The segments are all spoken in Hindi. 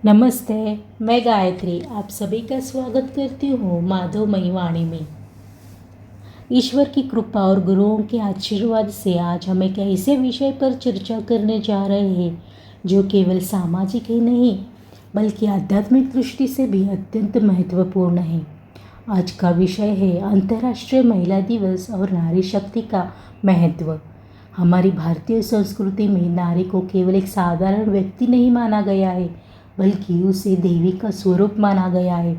नमस्ते। मैं गायत्री आप सभी का स्वागत करती हूँ माधवमयी वाणी में। ईश्वर की कृपा और गुरुओं के आशीर्वाद से आज हम एक ऐसे विषय पर चर्चा करने जा रहे हैं जो केवल सामाजिक ही नहीं बल्कि आध्यात्मिक दृष्टि से भी अत्यंत महत्वपूर्ण है। आज का विषय है अंतर्राष्ट्रीय महिला दिवस और नारी शक्ति का महत्व। हमारी भारतीय संस्कृति में नारी को केवल एक साधारण व्यक्ति नहीं माना गया है बल्कि उसे देवी का स्वरूप माना गया है।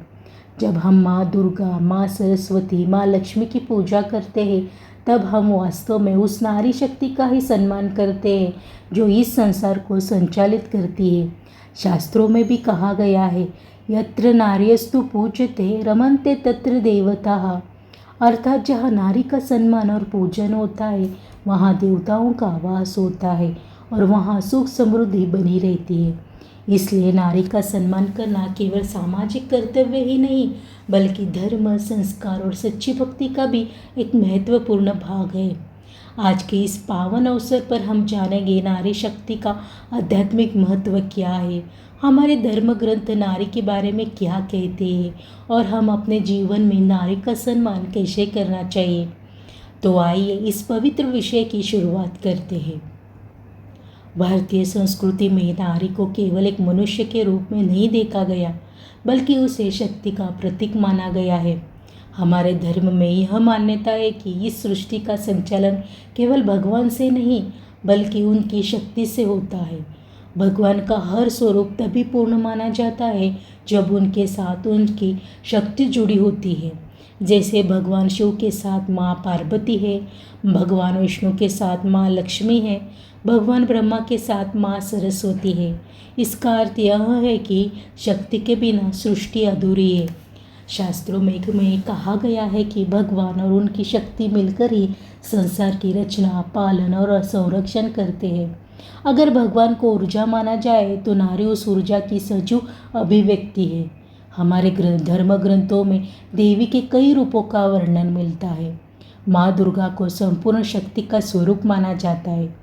जब हम माँ दुर्गा, माँ सरस्वती, माँ लक्ष्मी की पूजा करते हैं तब हम वास्तव में उस नारी शक्ति का ही सम्मान करते हैं जो इस संसार को संचालित करती है। शास्त्रों में भी कहा गया है, यत्र नार्यस्तु पूज्यते रमन्ते तत्र देवताः। अर्थात जहाँ नारी का सम्मान और पूजन होता है वहाँ देवताओं का वास होता है और वहाँ सुख समृद्धि बनी रहती है। इसलिए नारी का सम्मान करना केवल सामाजिक कर्तव्य ही नहीं बल्कि धर्म, संस्कार और सच्ची भक्ति का भी एक महत्वपूर्ण भाग है। आज के इस पावन अवसर पर हम जानेंगे नारी शक्ति का आध्यात्मिक महत्व क्या है, हमारे धर्म ग्रंथ नारी के बारे में क्या कहते हैं और हम अपने जीवन में नारी का सम्मान कैसे करना चाहिए। तो आइए इस पवित्र विषय की शुरुआत करते हैं। भारतीय संस्कृति में नारी को केवल एक मनुष्य के रूप में नहीं देखा गया बल्कि उसे शक्ति का प्रतीक माना गया है। हमारे धर्म में यह मान्यता है कि इस सृष्टि का संचालन केवल भगवान से नहीं बल्कि उनकी शक्ति से होता है। भगवान का हर स्वरूप तभी पूर्ण माना जाता है जब उनके साथ उनकी शक्ति जुड़ी होती है। जैसे भगवान शिव के साथ माँ पार्वती है, भगवान विष्णु के साथ माँ लक्ष्मी है, भगवान ब्रह्मा के साथ माँ सरस्वती है। इसका अर्थ यह है कि शक्ति के बिना सृष्टि अधूरी है। शास्त्रों में कहा गया है कि भगवान और उनकी शक्ति मिलकर ही संसार की रचना, पालन और संरक्षण करते हैं। अगर भगवान को ऊर्जा माना जाए तो नारी उस ऊर्जा की सजीव अभिव्यक्ति है। हमारे धर्म ग्रंथों में देवी के कई रूपों का वर्णन मिलता है। माँ दुर्गा को संपूर्ण शक्ति का स्वरूप माना जाता है।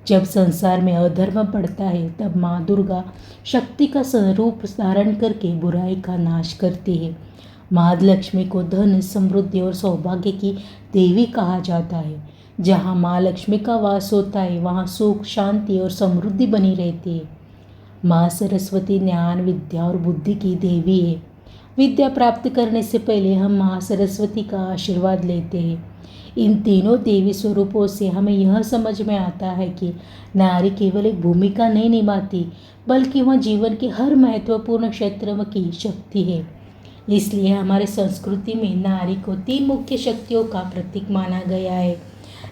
जब संसार में अधर्म बढ़ता है तब माँ दुर्गा शक्ति का स्वरूप धारण करके बुराई का नाश करती है। माँ लक्ष्मी को धन, समृद्धि और सौभाग्य की देवी कहा जाता है। जहाँ माँ लक्ष्मी का वास होता है वहाँ सुख, शांति और समृद्धि बनी रहती है। माँ सरस्वती ज्ञान, विद्या और बुद्धि की देवी है। विद्या प्राप्त करने से पहले हम माँ सरस्वती का आशीर्वाद लेते हैं। इन तीनों देवी स्वरूपों से हमें यह समझ में आता है कि नारी केवल एक भूमिका नहीं निभाती बल्कि वह जीवन के हर महत्वपूर्ण क्षेत्र की शक्ति है। इसलिए हमारे संस्कृति में नारी को 3 मुख्य शक्तियों का प्रतीक माना गया है।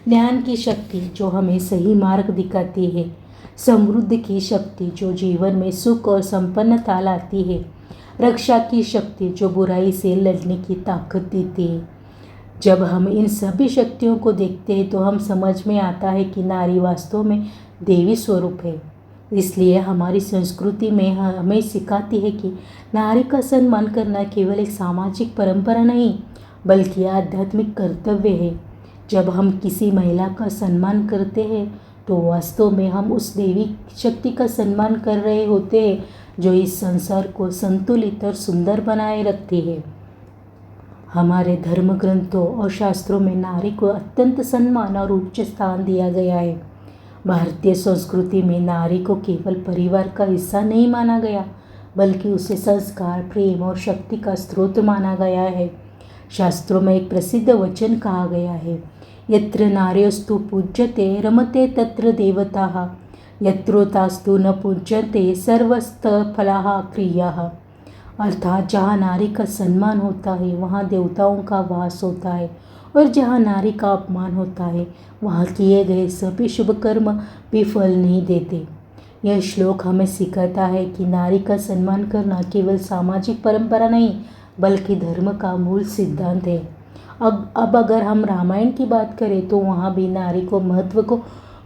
ज्ञान की शक्ति जो हमें सही मार्ग दिखाती है, समृद्धि की शक्ति जो जीवन में सुख और संपन्नता लाती है, रक्षा की शक्ति जो बुराई से लड़ने की ताकत देती है। जब हम इन सभी शक्तियों को देखते हैं तो हम समझ में आता है कि नारी वास्तव में देवी स्वरूप है। इसलिए हमारी संस्कृति में हमें सिखाती है कि नारी का सम्मान करना केवल एक सामाजिक परंपरा नहीं बल्कि आध्यात्मिक कर्तव्य है। जब हम किसी महिला का सम्मान करते हैं तो वास्तव में हम उस देवी शक्ति का सम्मान कर रहे होते हैं जो इस संसार को संतुलित और सुंदर बनाए रखती है। हमारे धर्म ग्रंथों और शास्त्रों में नारी को अत्यंत सम्मान और उच्च स्थान दिया गया है। भारतीय संस्कृति में नारी को केवल परिवार का हिस्सा नहीं माना गया बल्कि उसे संस्कार, प्रेम और शक्ति का स्रोत माना गया है। शास्त्रों में एक प्रसिद्ध वचन कहा गया है, यत्र नार्यस्तु पूज्यते रमते तत्र देवताः, यत्रोतास्तु न पूज्यते सर्वस्तफलाः क्रियाः। अर्थात जहाँ नारी का सम्मान होता है वहाँ देवताओं का वास होता है और जहाँ नारी का अपमान होता है वहाँ किए गए सभी शुभ कर्म भी फल नहीं देते। यह श्लोक हमें सिखाता है कि नारी का सम्मान करना केवल सामाजिक परंपरा नहीं बल्कि धर्म का मूल सिद्धांत है। अब अगर हम रामायण की बात करें तो वहाँ भी नारी को महत्व को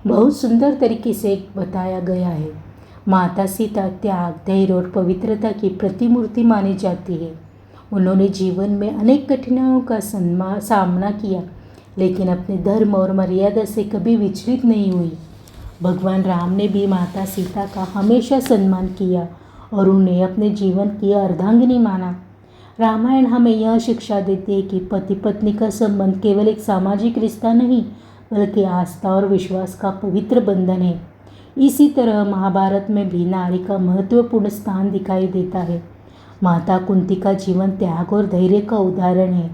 बहुत सुंदर तरीके से बताया गया है। माता सीता त्याग, धैर्य और पवित्रता की प्रतिमूर्ति मानी जाती है। उन्होंने जीवन में अनेक कठिनाइयों का सामना किया लेकिन अपने धर्म और मर्यादा से कभी विचलित नहीं हुई। भगवान राम ने भी माता सीता का हमेशा सम्मान किया और उन्हें अपने जीवन की अर्धांगिनी माना। रामायण हमें यह शिक्षा देती है कि पति पत्नी का संबंध केवल एक सामाजिक रिश्ता नहीं, बल्कि आस्था और विश्वास का पवित्र बंधन है। इसी तरह महाभारत में भी नारी का महत्वपूर्ण स्थान दिखाई देता है। माता कुंती का जीवन त्याग और धैर्य का उदाहरण है।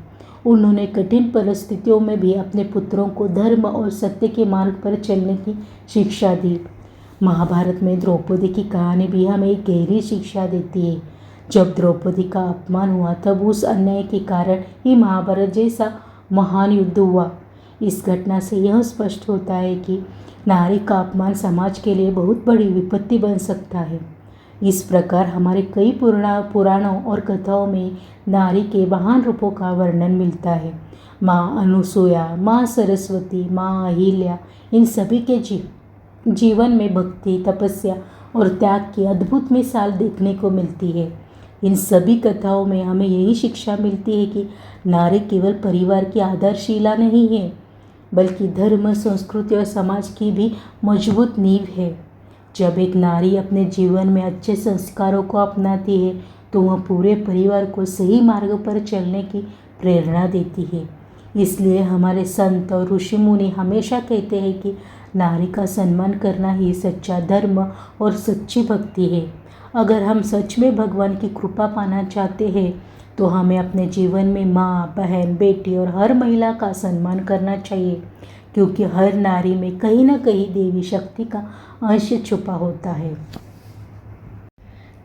उन्होंने कठिन परिस्थितियों में भी अपने पुत्रों को धर्म और सत्य के मार्ग पर चलने की शिक्षा दी। महाभारत में द्रौपदी की कहानी भी हमें एक गहरी शिक्षा देती है। जब द्रौपदी का अपमान हुआ तब उस अन्याय के कारण ही महाभारत जैसा महान युद्ध हुआ। इस घटना से यह स्पष्ट होता है कि नारी का अपमान समाज के लिए बहुत बड़ी विपत्ति बन सकता है। इस प्रकार हमारे कई पुराणों और कथाओं में नारी के महान रूपों का वर्णन मिलता है। माँ अनुसुया, माँ सरस्वती, माँ अहिल्या, इन सभी के जीवन में भक्ति, तपस्या और त्याग की अद्भुत मिसाल देखने को मिलती है। इन सभी कथाओं में हमें यही शिक्षा मिलती है कि नारी केवल परिवार की आधारशिला नहीं है, बल्कि धर्म, संस्कृति और समाज की भी मजबूत नींव है। जब एक नारी अपने जीवन में अच्छे संस्कारों को अपनाती है तो वह पूरे परिवार को सही मार्ग पर चलने की प्रेरणा देती है। इसलिए हमारे संत और ऋषि मुनि हमेशा कहते हैं कि नारी का सम्मान करना ही सच्चा धर्म और सच्ची भक्ति है। अगर हम सच में भगवान की कृपा पाना चाहते हैं तो हमें अपने जीवन में माँ, बहन, बेटी और हर महिला का सम्मान करना चाहिए, क्योंकि हर नारी में कहीं न कहीं देवी शक्ति का अंश छुपा होता है।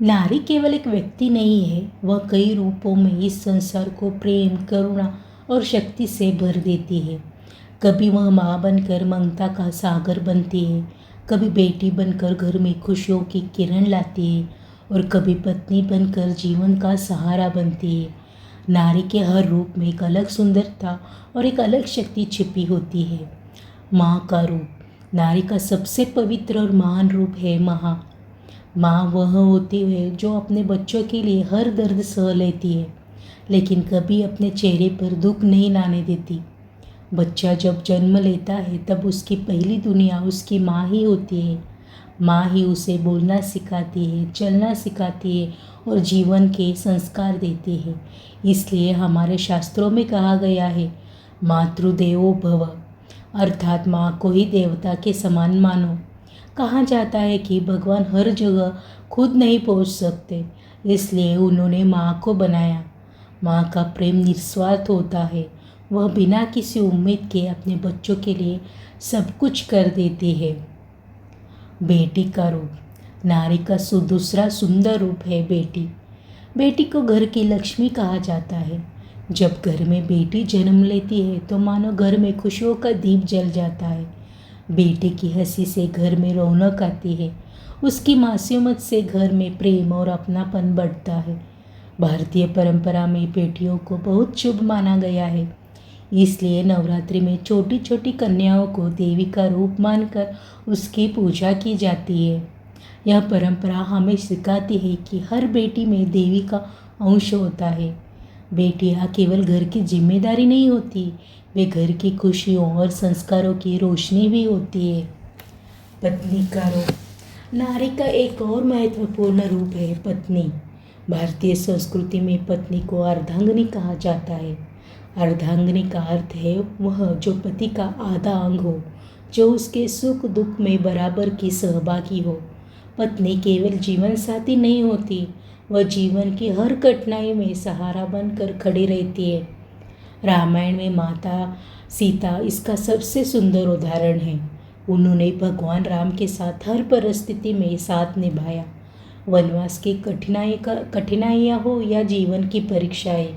नारी केवल एक व्यक्ति नहीं है, वह कई रूपों में इस संसार को प्रेम, करुणा और शक्ति से भर देती है। कभी वह माँ बनकर ममता का सागर बनती है, कभी बेटी बनकर घर में खुशियों की किरण लाती है और कभी पत्नी बनकर जीवन का सहारा बनती है। नारी के हर रूप में एक अलग सुंदरता और एक अलग शक्ति छिपी होती है। माँ का रूप, नारी का सबसे पवित्र और महान रूप है माँ वह होती है जो अपने बच्चों के लिए हर दर्द सह लेती है, लेकिन कभी अपने चेहरे पर दुख नहीं लाने देती। बच्चा जब जन्म लेता है तब उसकी पहली दुनिया उसकी माँ ही होती है। माँ ही उसे बोलना सिखाती है, चलना सिखाती है और जीवन के संस्कार देती है। इसलिए हमारे शास्त्रों में कहा गया है, मातृदेवो भव, अर्थात माँ को ही देवता के समान मानो। कहा जाता है कि भगवान हर जगह खुद नहीं पहुँच सकते, इसलिए उन्होंने माँ को बनाया। माँ का प्रेम निस्वार्थ होता है, वह बिना किसी उम्मीद के अपने बच्चों के लिए सब कुछ कर देती है। बेटी का रूप, नारी का दूसरा सुंदर रूप है बेटी। बेटी को घर की लक्ष्मी कहा जाता है। जब घर में बेटी जन्म लेती है तो मानो घर में खुशियों का दीप जल जाता है। बेटी की हंसी से घर में रौनक आती है, उसकी मासूमियत से घर में प्रेम और अपनापन बढ़ता है। भारतीय परंपरा में बेटियों को बहुत शुभ माना गया है, इसलिए नवरात्रि में छोटी छोटी कन्याओं को देवी का रूप मानकर उसकी पूजा की जाती है। यह परंपरा हमें सिखाती है कि हर बेटी में देवी का अंश होता है। बेटियां केवल घर की जिम्मेदारी नहीं होती, वे घर की खुशियों और संस्कारों की रोशनी भी होती है। पत्नी का रूप, नारी का एक और महत्वपूर्ण रूप है पत्नी। भारतीय संस्कृति में पत्नी को अर्धांगिनी कहा जाता है। अर्धांगिनी का अर्थ है वह जो पति का आधा अंग हो, जो उसके सुख दुख में बराबर की सहभागी हो। पत्नी केवल जीवन साथी नहीं होती, वह जीवन की हर कठिनाई में सहारा बनकर खड़ी रहती है। रामायण में माता सीता इसका सबसे सुंदर उदाहरण है। उन्होंने भगवान राम के साथ हर परिस्थिति में साथ निभाया। वनवास की कठिनाइयाँ हो या जीवन की परीक्षाएं,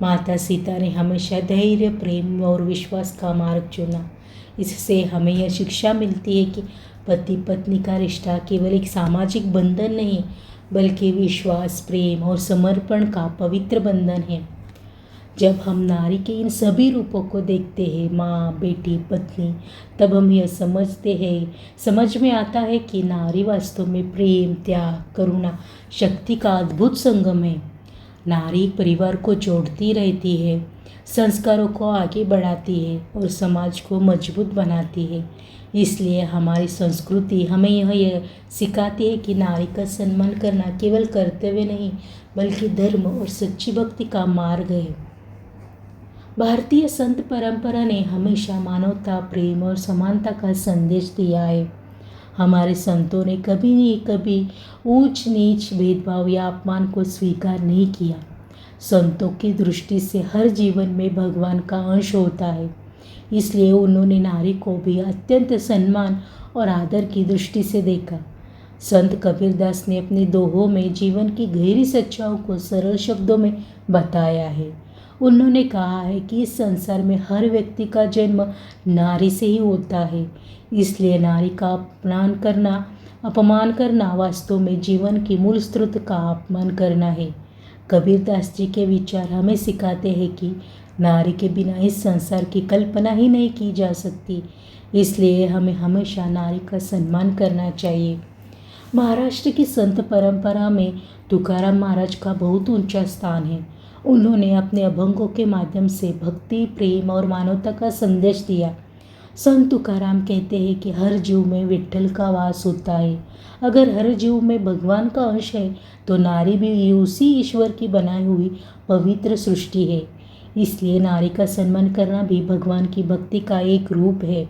माता सीता ने हमेशा धैर्य, प्रेम और विश्वास का मार्ग चुना। इससे हमें यह शिक्षा मिलती है कि पति पत्नी का रिश्ता केवल एक सामाजिक बंधन नहीं, बल्कि विश्वास, प्रेम और समर्पण का पवित्र बंधन है। जब हम नारी के इन सभी रूपों को देखते हैं, माँ, बेटी, पत्नी, तब हम यह समझ में आता है कि नारी वास्तव में प्रेम, त्याग, करुणा, शक्ति का अद्भुत संगम है। नारी परिवार को जोड़ती रहती है, संस्कारों को आगे बढ़ाती है और समाज को मजबूत बनाती है। इसलिए हमारी संस्कृति हमें यह सिखाती है कि नारी का सम्मान करना केवल कर्तव्य नहीं बल्कि धर्म और सच्ची भक्ति का मार्ग है। भारतीय संत परंपरा ने हमेशा मानवता, प्रेम और समानता का संदेश दिया है। हमारे संतों ने कभी ऊंच नीच, भेदभाव या अपमान को स्वीकार नहीं किया। संतों की दृष्टि से हर जीवन में भगवान का अंश होता है, इसलिए उन्होंने नारी को भी अत्यंत सम्मान और आदर की दृष्टि से देखा। संत कबीरदास ने अपने दोहों में जीवन की गहरी सच्चाइयों को सरल शब्दों में बताया है। उन्होंने कहा है कि इस संसार में हर व्यक्ति का जन्म नारी से ही होता है, इसलिए नारी का अपमान करना वास्तव में जीवन की मूल स्रोत का अपमान करना है। कबीरदास जी के विचार हमें सिखाते हैं कि नारी के बिना इस संसार की कल्पना ही नहीं की जा सकती, इसलिए हमें हमेशा नारी का सम्मान करना चाहिए। महाराष्ट्र की संत परंपरा में तुकाराम महाराज का बहुत ऊंचा स्थान है। उन्होंने अपने अभंगों के माध्यम से भक्ति, प्रेम और मानवता का संदेश दिया। संत तुकाराम कहते हैं कि हर जीव में विठ्ठल का वास होता है। अगर हर जीव में भगवान का अंश है तो नारी भी उसी ईश्वर की बनाई हुई पवित्र सृष्टि है। इसलिए नारी का सम्मान करना भी भगवान की भक्ति का एक रूप है।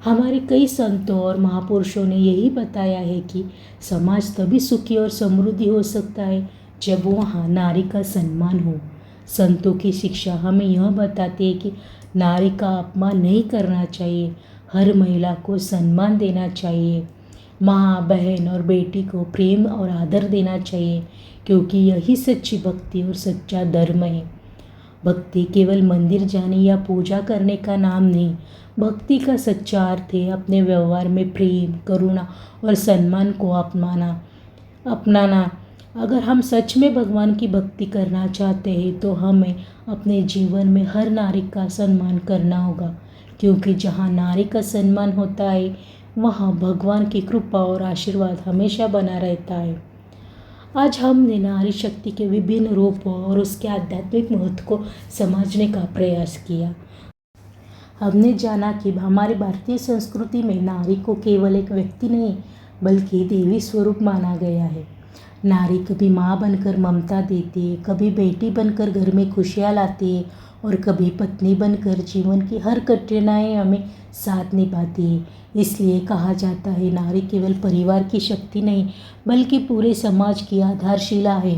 हमारे कई संतों और महापुरुषों ने यही बताया है कि समाज तभी सुखी और समृद्धि हो सकता है जब वहाँ नारी का सम्मान हो। संतों की शिक्षा हमें यह बताती है कि नारी का अपमान नहीं करना चाहिए, हर महिला को सम्मान देना चाहिए। माँ, बहन और बेटी को प्रेम और आदर देना चाहिए, क्योंकि यही सच्ची भक्ति और सच्चा धर्म है। भक्ति केवल मंदिर जाने या पूजा करने का नाम नहीं, भक्ति का सच्चा अर्थ है अपने व्यवहार में प्रेम, करुणा और सम्मान को अपनाना। अगर हम सच में भगवान की भक्ति करना चाहते हैं तो हमें अपने जीवन में हर नारी का सम्मान करना होगा, क्योंकि जहाँ नारी का सम्मान होता है वहाँ भगवान की कृपा और आशीर्वाद हमेशा बना रहता है। आज हमने नारी शक्ति के विभिन्न रूपों और उसके आध्यात्मिक महत्व को समझने का प्रयास किया। हमने जाना कि हमारी भारतीय संस्कृति में नारी को केवल एक व्यक्ति नहीं बल्कि देवी स्वरूप माना गया है। नारी कभी माँ बनकर ममता देती है, कभी बेटी बनकर घर में खुशियाँ लाती है और कभी पत्नी बनकर जीवन की हर कठिनाई हमें साथ निभाती है। इसलिए कहा जाता है नारी केवल परिवार की शक्ति नहीं बल्कि पूरे समाज की आधारशिला है।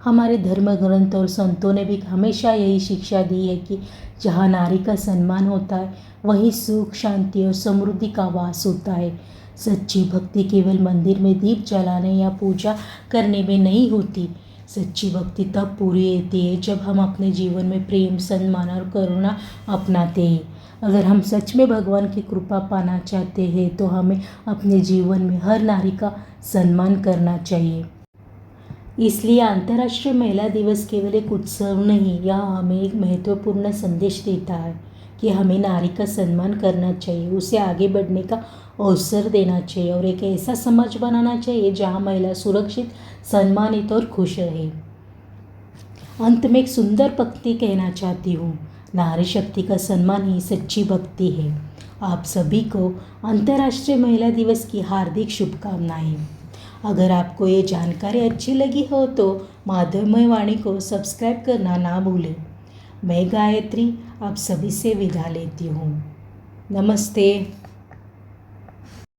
हमारे धर्म ग्रंथ और संतों ने भी हमेशा यही शिक्षा दी है कि जहाँ नारी का सम्मान होता है वहीं सुख, शांति और समृद्धि का वास होता है। सच्ची भक्ति केवल मंदिर में दीप जलाने या पूजा करने में नहीं होती। सच्ची भक्ति तब पूरी होती है जब हम अपने जीवन में प्रेम, सम्मान और करुणा अपनाते हैं। अगर हम सच में भगवान की कृपा पाना चाहते हैं तो हमें अपने जीवन में हर नारी का सम्मान करना चाहिए। इसलिए अंतर्राष्ट्रीय महिला दिवस केवल एक उत्सव नहीं, यह हमें एक महत्वपूर्ण संदेश देता है कि हमें नारी का सम्मान करना चाहिए, उसे आगे बढ़ने का अवसर देना चाहिए और एक ऐसा समाज बनाना चाहिए जहां महिला सुरक्षित, सम्मानित और खुश रहे। अंत में एक सुंदर पंक्ति कहना चाहती हूँ, नारी शक्ति का सम्मान ही सच्ची भक्ति है। आप सभी को अंतर्राष्ट्रीय महिला दिवस की हार्दिक शुभकामनाएं। अगर आपको ये जानकारी अच्छी लगी हो तो माधवमय वाणी को सब्सक्राइब करना ना भूलें। मैं गायत्री आप सभी से विदा लेती हूँ। नमस्ते।